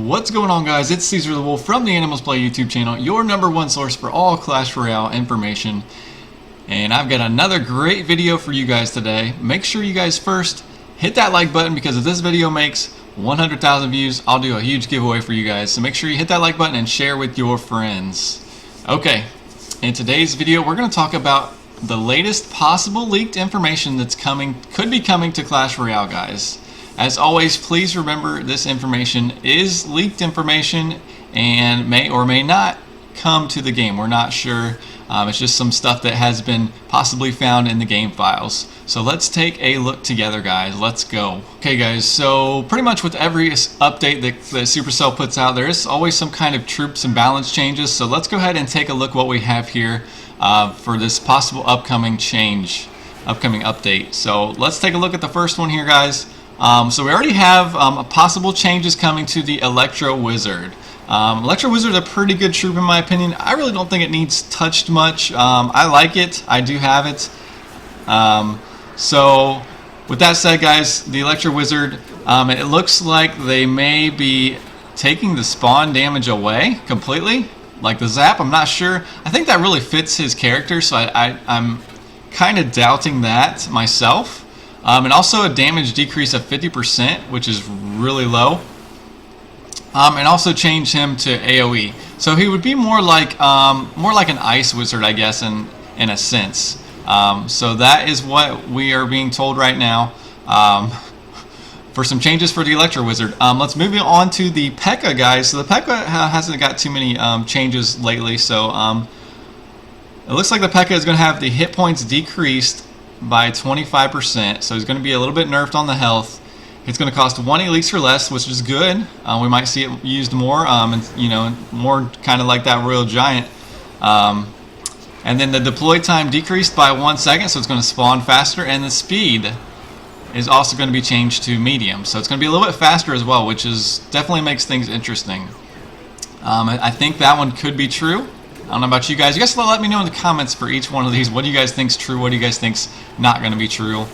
What's going on, guys? It's Caesar the Wolf from the Animals Play YouTube channel, your #1 source for all Clash Royale information. And I've got another great video for you guys today. Make sure you guys first hit that like button, because if this video makes 100,000 views, I'll do a huge giveaway for you guys. So make sure you hit that like button and share with your friends. Okay, in today's video, we're going to talk about the latest possible leaked information that's could be coming to Clash Royale, guys. As always, please remember this information is leaked information and may or may not come to the game. We're not sure. It's just some stuff that has been possibly found in the game files. So let's take a look together, guys. Let's go. Okay, guys, so pretty much with every update that Supercell puts out, there is always some kind of troops and balance changes. So let's go ahead and take a look what we have here for this possible upcoming update. So let's take a look at the first one here, guys. So we already have possible changes coming to the Electro Wizard. Electro Wizard is a pretty good troop in my opinion. I really don't think it needs touched much. I like it. I do have it. So with that said, guys, the Electro Wizard, it looks like they may be taking the spawn damage away completely. Like the zap, I'm not sure. I think that really fits his character, so I'm kind of doubting that myself. And also a damage decrease of 50%, which is really low. And also change him to AoE, so he would be more like an ice wizard, I guess, in a sense. So that is what we are being told right now for some changes for the Electro Wizard. Let's move on to the P.E.K.K.A, guys. So the P.E.K.K.A hasn't got too many changes lately. So it looks like the P.E.K.K.A is going to have the hit points decreased by 25%, so he's going to be a little bit nerfed on the health. It's going to cost 1 elixir less, which is good. We might see it used more, and more kind of like that Royal Giant. And then the deploy time decreased by 1 second, so it's going to spawn faster, and the speed is also going to be changed to medium, so it's going to be a little bit faster as well, which is definitely makes things interesting. I think that one could be true. I don't know about you guys. You guys let me know in the comments for each one of these. What do you guys think's true? What do you guys think's not going to be true?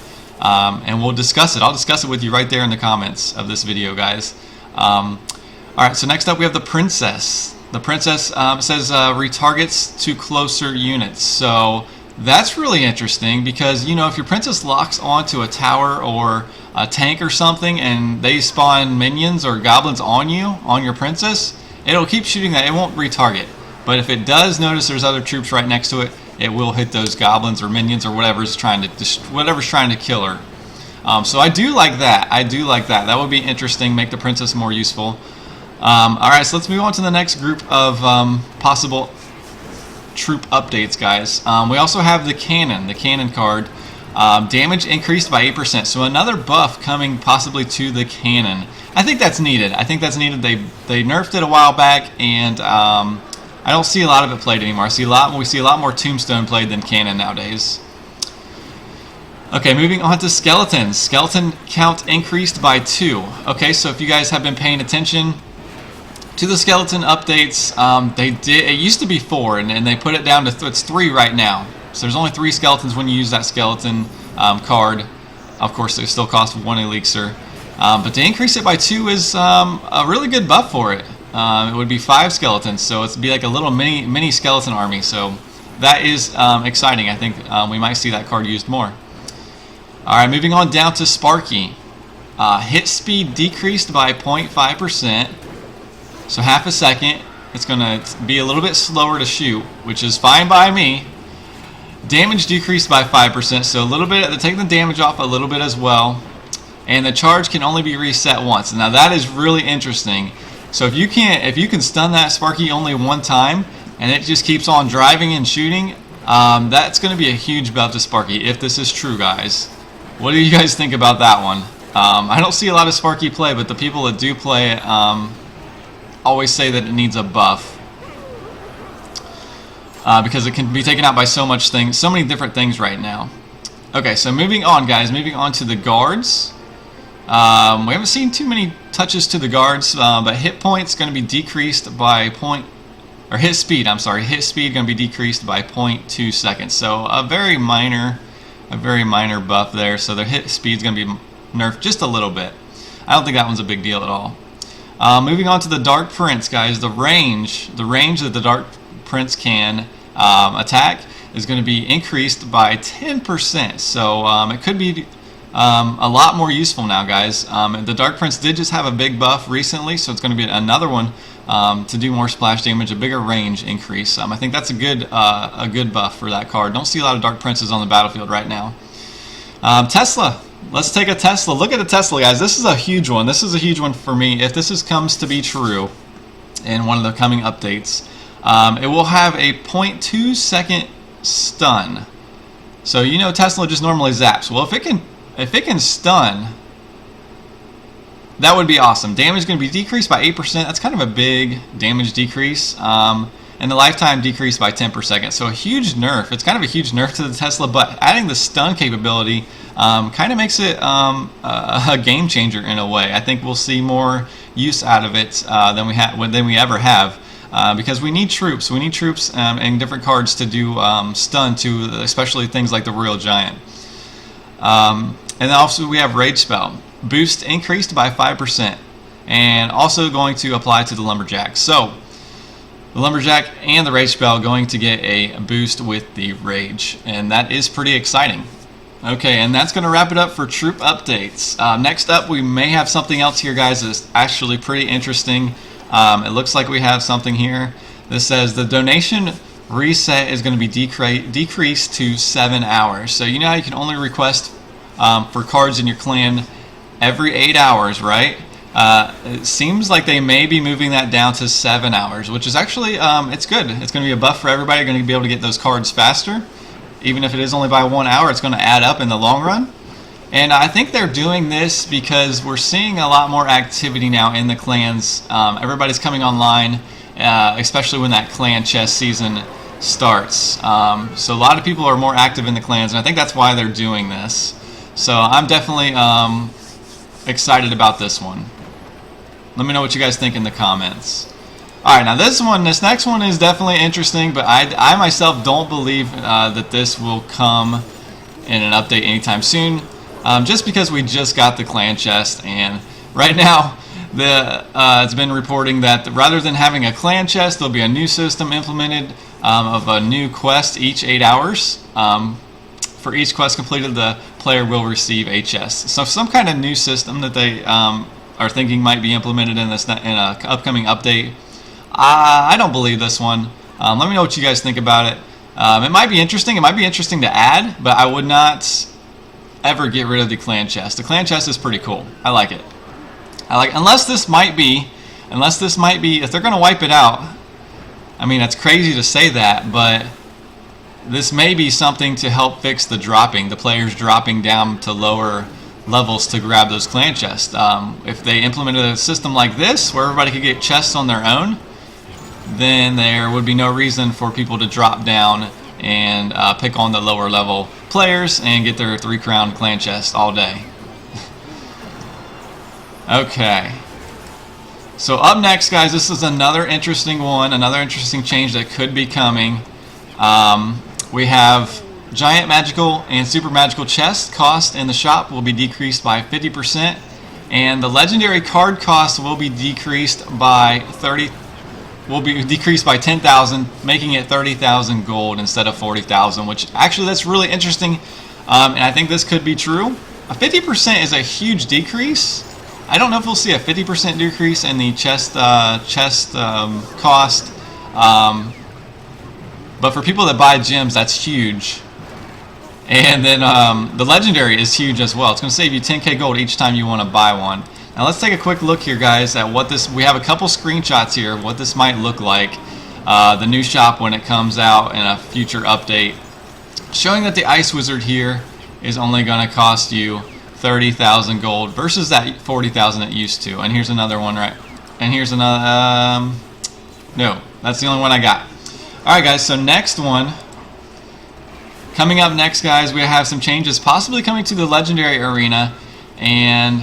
And we'll discuss it. I'll discuss it with you right there in the comments of this video, guys. Alright, so next up we have the Princess. The Princess says retargets to closer units. So that's really interesting because, if your Princess locks onto a tower or a tank or something and they spawn minions or goblins on you, on your Princess, it'll keep shooting that. It won't retarget. But if it does notice there's other troops right next to it, it will hit those goblins or minions or whatever's trying to kill her. So I do like that. I do like that. That would be interesting. Make the Princess more useful. All right, so let's move on to the next group of possible troop updates, guys. We also have the cannon card. Damage increased by 8%. So another buff coming possibly to the cannon. I think that's needed. They nerfed it a while back, and I don't see a lot of it played anymore. We see a lot more Tombstone played than Cannon nowadays. Okay, moving on to Skeletons. Skeleton count increased by 2. Okay, so if you guys have been paying attention to the Skeleton updates, it used to be 4, and they put it down to it's 3 right now. So there's only 3 Skeletons when you use that Skeleton card. Of course, they still cost 1 elixir. But to increase it by 2 is a really good buff for it. It would be 5 skeletons, so it'd be like a little mini skeleton army. So that is exciting. I think we might see that card used more. Alright, moving on down to Sparky. Hit speed decreased by 0.5%, so half a second. It's going to be a little bit slower to shoot, which is fine by me. Damage decreased by 5%, so a little bit, they take the damage off a little bit as well. And the charge can only be reset once. Now that is really interesting. So if you can stun that Sparky only 1 time and it just keeps on driving and shooting, that's going to be a huge buff to Sparky if this is true, guys. What do you guys think about that one? I don't see a lot of Sparky play, but the people that do play it always say that it needs a buff because it can be taken out by so many different things right now. Okay, so moving on, guys. Moving on to the guards. We haven't seen too many touches to the guards, but hit points going to be decreased by hit speed going to be decreased by 0.2 seconds. So a very minor buff there. So their hit speed is going to be nerfed just a little bit. I don't think that one's a big deal at all. Moving on to the Dark Prince, guys. The range that the Dark Prince can attack is going to be increased by 10%. So it could be a lot more useful now, guys. The Dark Prince did just have a big buff recently, so it's going to be another one to do more splash damage, a bigger range increase. I think that's a good buff for that card. Don't see a lot of Dark Princes on the battlefield right now. Tesla. Let's take a Tesla. Look at the Tesla, guys. This is a huge one. This is a huge one for me. If this comes to be true in one of the coming updates, it will have a 0.2 second stun. So you know Tesla just normally zaps. Well, if it can stun, that would be awesome. Damage is going to be decreased by 8%. That's kind of a big damage decrease. And the lifetime decreased by 10 per second. So a huge nerf. It's kind of a huge nerf to the Tesla, but adding the stun capability kind of makes it a game changer in a way. I think we'll see more use out of it than we ever have. Because we need troops. We need troops and different cards to do stun to, especially things like the Royal Giant. And then also we have Rage Spell. Boost increased by 5%. And also going to apply to the Lumberjack. So the Lumberjack and the Rage Spell going to get a boost with the Rage. And that is pretty exciting. Okay, and that's going to wrap it up for troop updates. Next up, we may have something else here, guys, that's actually pretty interesting. It looks like we have something here. This says the donation reset is going to be decreased to 7 hours. So you know how you can only request for cards in your clan every 8 hours, right? It seems like they may be moving that down to 7 hours, which is actually, it's good. It's going to be a buff for everybody. You're going to be able to get those cards faster. Even if it is only by 1 hour, it's going to add up in the long run. And I think they're doing this because we're seeing a lot more activity now in the clans. Everybody's coming online, especially when that clan chess season starts. So a lot of people are more active in the clans, and I think that's why they're doing this. So I'm definitely excited about this one. Let me know what you guys think in the comments. Alright, now this next one is definitely interesting, but I myself don't believe that this will come in an update anytime soon. Just because we just got the clan chest, and right now it's been reporting that rather than having a clan chest, there'll be a new system implemented of a new quest each 8 hours. For each quest completed, the player will receive a chest. So some kind of new system that they are thinking might be implemented in an upcoming update. I don't believe this one. Let me know what you guys think about it. It might be interesting. It might be interesting to add, but I would not ever get rid of the clan chest. The clan chest is pretty cool. I like it. Unless this might be, if they're going to wipe it out, I mean, it's crazy to say that, but this may be something to help fix the dropping, the players dropping down to lower levels to grab those clan chests. If they implemented a system like this, where everybody could get chests on their own, then there would be no reason for people to drop down and pick on the lower level players and get their 3-crown clan chest all day. Okay. So up next, guys, this is another interesting one, another interesting change that could be coming. We have Giant Magical and Super Magical chest cost in the shop will be decreased by 50%, and the Legendary card cost will be decreased by 10,000, making it 30,000 gold instead of 40,000. Which actually that's really interesting, and I think this could be true. A 50% is a huge decrease. I don't know if we'll see a 50% decrease in the chest cost, but for people that buy gems, that's huge. And then the Legendary is huge as well. It's going to save you 10k gold each time you want to buy one. Now let's take a quick look here, guys, at what this. We have a couple screenshots here of what this might look like. The new shop when it comes out in a future update, showing that the Ice Wizard here is only going to cost you 30,000 gold versus that 40,000 it used to. And here's another one, right? And here's another. No, that's the only one I got. All right, guys. So next one. Coming up next, guys, we have some changes possibly coming to the Legendary Arena, and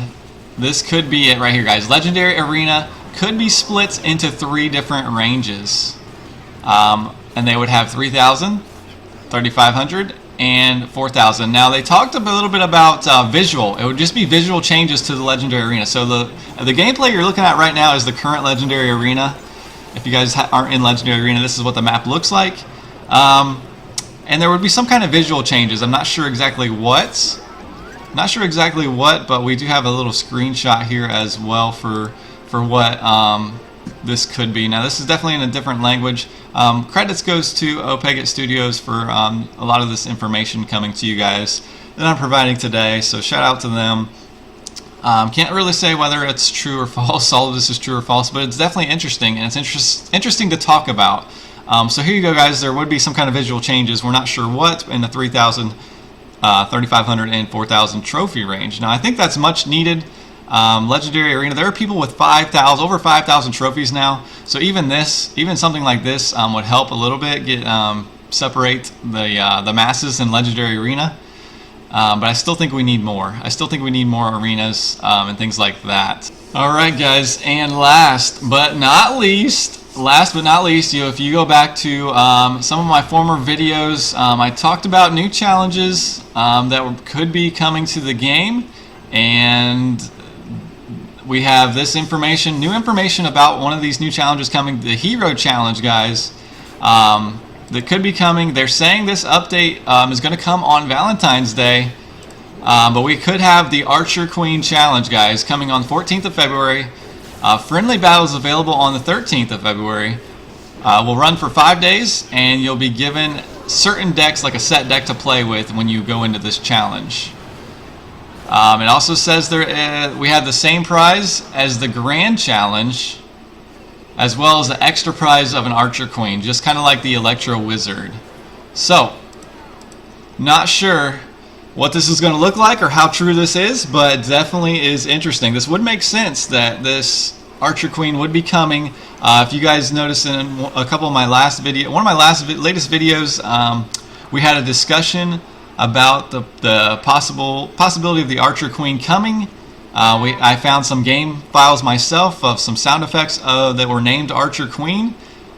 this could be it right here, guys. Legendary Arena could be split into 3 different ranges, and they would have 3,000, 3,500, and 4000. Now they talked a little bit about visual. It would just be visual changes to the Legendary Arena. So the gameplay you're looking at right now is the current Legendary Arena. If you guys aren't in Legendary Arena, this is what the map looks like. And there would be some kind of visual changes. I'm not sure exactly what. But we do have a little screenshot here as well for what this could be. Now this is definitely in a different language. Credits goes to Opegit Studios for a lot of this information coming to you guys that I'm providing today. So shout out to them. Can't really say whether it's true or false. All of this is true or false, but it's definitely interesting, and it's interesting to talk about. So here you go, guys. There would be some kind of visual changes. We're not sure what in the 3,000, 3,500, and 4,000 trophy range. Now I think that's much needed. Legendary Arena. There are people with over 5,000 trophies now. So even something like this would help a little bit separate the masses in Legendary Arena. But I still think we need more. I still think we need more arenas and things like that. All right, guys. And last but not least, if you go back to some of my former videos, I talked about new challenges that could be coming to the game, and we have this information, new information about one of these new challenges coming, the Hero Challenge, guys, that could be coming. They're saying this update is going to come on Valentine's Day, but we could have the Archer Queen Challenge, guys, coming on 14th of February. Friendly battles available on the 13th of February. Will run for 5 days, and you'll be given certain decks, like a set deck to play with when you go into this challenge. It also says we have the same prize as the Grand Challenge, as well as the extra prize of an Archer Queen, just kind of like the Electro Wizard. So, not sure what this is going to look like or how true this is, but definitely is interesting. This would make sense that this Archer Queen would be coming. If you guys noticed in a couple of my latest videos, we had a discussion about the possibility of the Archer Queen coming. I found some game files myself of some sound effects that were named Archer Queen.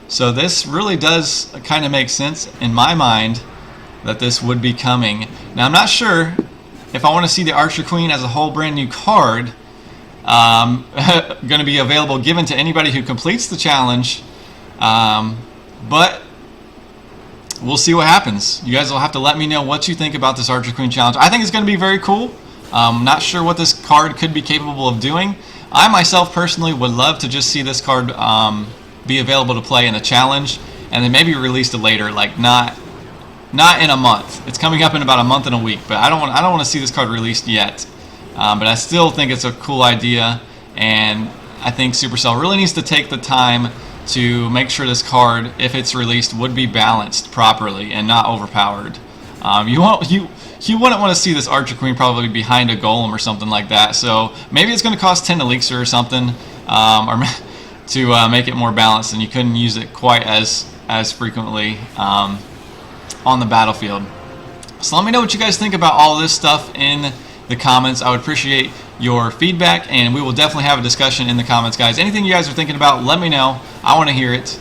So this really does kind of make sense in my mind that this would be coming. Now I'm not sure if I want to see the Archer Queen as a whole brand new card going to be available, given to anybody who completes the challenge, but we'll see what happens. You guys will have to let me know what you think about this Archer Queen challenge. I think it's going to be very cool. Not sure what this card could be capable of doing. I myself personally would love to just see this card be available to play in the challenge, and then maybe released it later, like not in a month. It's coming up in about a month and a week, but I don't want to see this card released yet. But I still think it's a cool idea, and I think Supercell really needs to take the time to make sure this card, if it's released, would be balanced properly and not overpowered. You wouldn't want to see this Archer Queen probably behind a golem or something like that. So maybe it's going to cost 10 elixir or something, or to make it more balanced, and you couldn't use it quite as frequently on the battlefield. So let me know what you guys think about all this stuff in the comments. I would appreciate your feedback, and we will definitely have a discussion in the comments, guys. Anything you guys are thinking about, let me know. I want to hear it,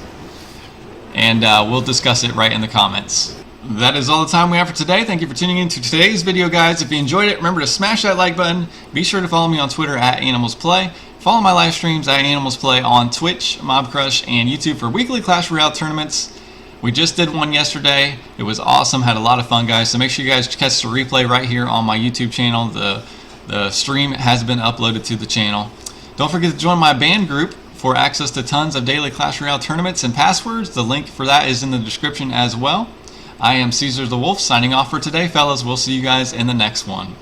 and we'll discuss it right in the comments. That is all the time we have for today. Thank you for tuning in to today's video, guys. If you enjoyed it, remember to smash that like button. Be sure to follow me on Twitter at AnimalsPlay. Follow my live streams at AnimalsPlay on Twitch, MobCrush, and YouTube for weekly Clash Royale tournaments. We just did one yesterday. It was awesome. Had a lot of fun, guys. So make sure you guys catch the replay right here on my YouTube channel. The stream has been uploaded to the channel. Don't forget to join my band group for access to tons of daily Clash Royale tournaments and passwords. The link for that is in the description as well. I am Caesar the Wolf signing off for today, fellas. We'll see you guys in the next one.